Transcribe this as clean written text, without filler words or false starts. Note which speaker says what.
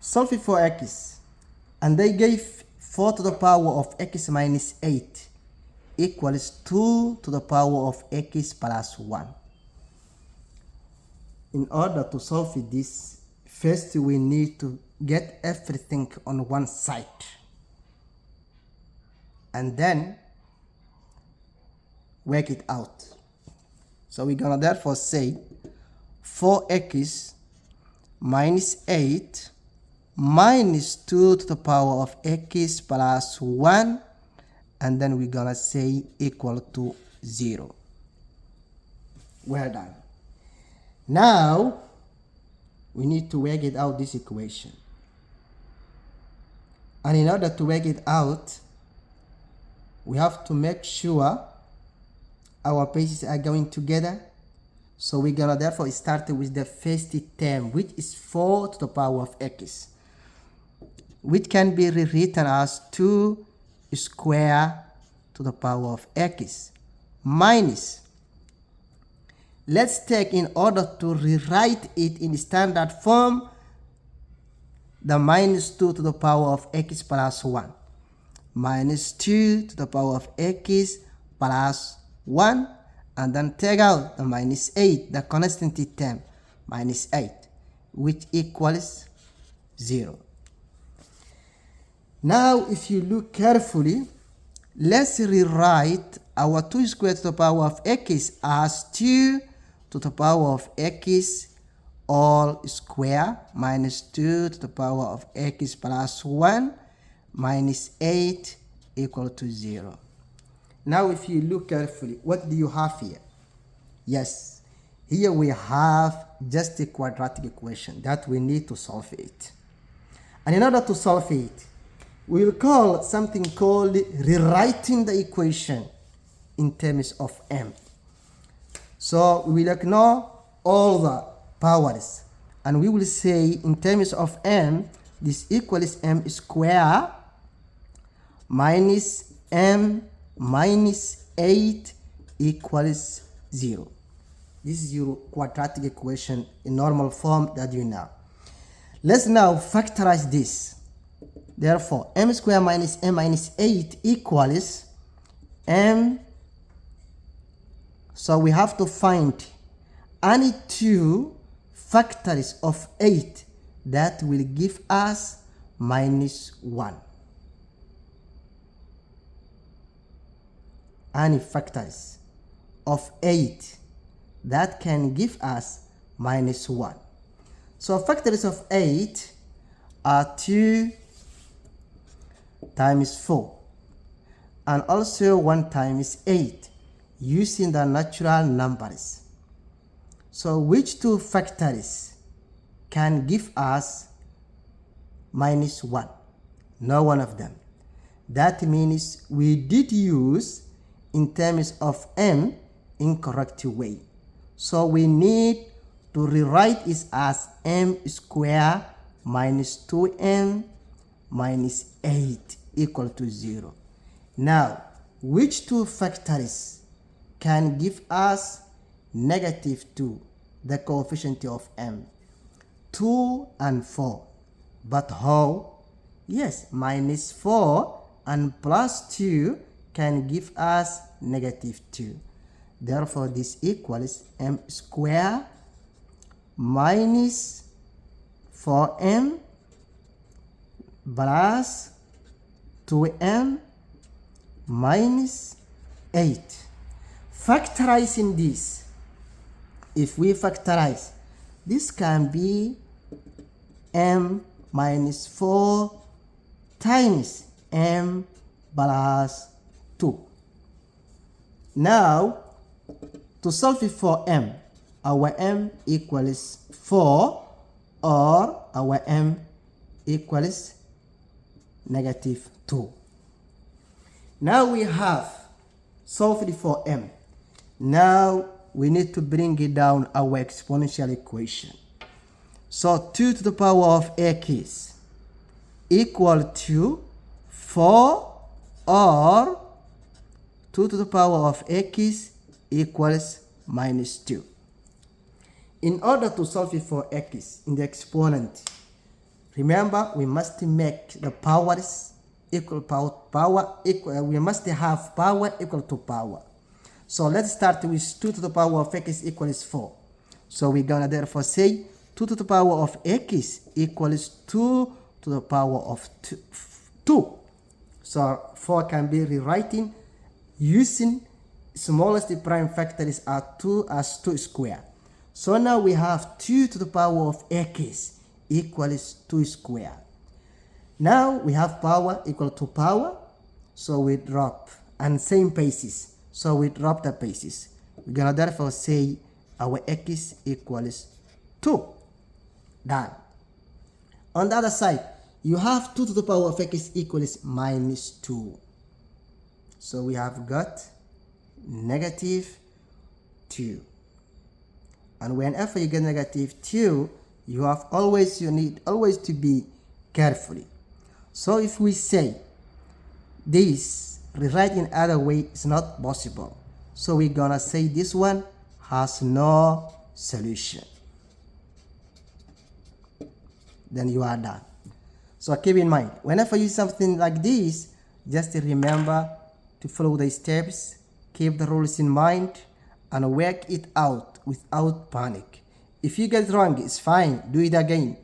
Speaker 1: solve it for x, and they gave 4 to the power of x minus 8 equals 2 to the power of x plus 1. In order to solve this, first we need to get everything on one side, and then work it out. So we're gonna therefore say 4x minus 8 minus 2 to the power of x plus 1, and then we're gonna say equal to 0. Well done. Now we need to work it out, this equation. And in order to work it out, we have to make sure our bases are going together. So we're gonna therefore start with the first term, which is 4 to the power of x, which can be rewritten as 2 square to the power of x minus, let's take, in order to rewrite it in standard form, the minus 2 to the power of x plus 1, minus 2 to the power of x plus 1, and then take out the minus 8, the constant term, minus 8, which equals 0. Now if you look carefully, let's rewrite our 2 squared to the power of x as 2 to the power of x all square minus 2 to the power of x plus 1 minus 8 equal to 0. Now if you look carefully, what do you have here? Yes, here we have just a quadratic equation that we need to solve it. And in order to solve it, we will call something called rewriting the equation in terms of m. So we will ignore all the powers, and we will say in terms of m, this equals m square minus m minus 8 equals 0. This is your quadratic equation in normal form that you know. Let's now factorize this. Therefore, m square minus m minus 8 equals m. So we have to find any two factors of 8 that will give us minus 1. Any factors of 8 that can give us minus 1. So factors of 8 are 2 times 4 and also 1 times 8 using the natural numbers. So which two factors can give us minus 1? No one of them. That means we did use in terms of m incorrect way. So we need to rewrite it as m square minus 2m minus 8 equal to 0. Now, which two factors can give us negative 2, the coefficient of m? 2 and 4. But how? Yes, minus 4 and plus 2 can give us negative 2. Therefore, this equals m square minus 4m plus 2m minus 8. Factorizing this, if we factorize, this can be m minus 4 times m plus 2. Now, to solve it for m, our m equals 4 or our m equals negative 2. Now we have solved it for m. Now we need to bring it down our exponential equation. So 2 to the power of x equal to 4 or 2 to the power of x equals minus 2. In order to solve it for x in the exponent, Remember, we must make the powers equal power equal. We must have power equal to power. So let's start with 2 to the power of x equals 4. So we're gonna therefore say 2 to the power of x equals 2 to the power of 2. So 4 can be rewritten using smallest prime factors as 2 squared. So now we have 2 to the power of x equals 2 squared. Now we have power equal to power, so we drop, and same basis, so we drop the basis. We're gonna therefore say our x equals 2. Done. On the other side, you have 2 to the power of x equals minus 2. So we have got negative 2. And whenever you get negative 2, you need always to be carefully. So if we say this, rewrite in other way is not possible. So we're gonna say this one has no solution. Then you are done. So keep in mind, whenever you use something like this, just remember to follow the steps, keep the rules in mind, and work it out without panic. If you get it wrong, it's fine, do it again.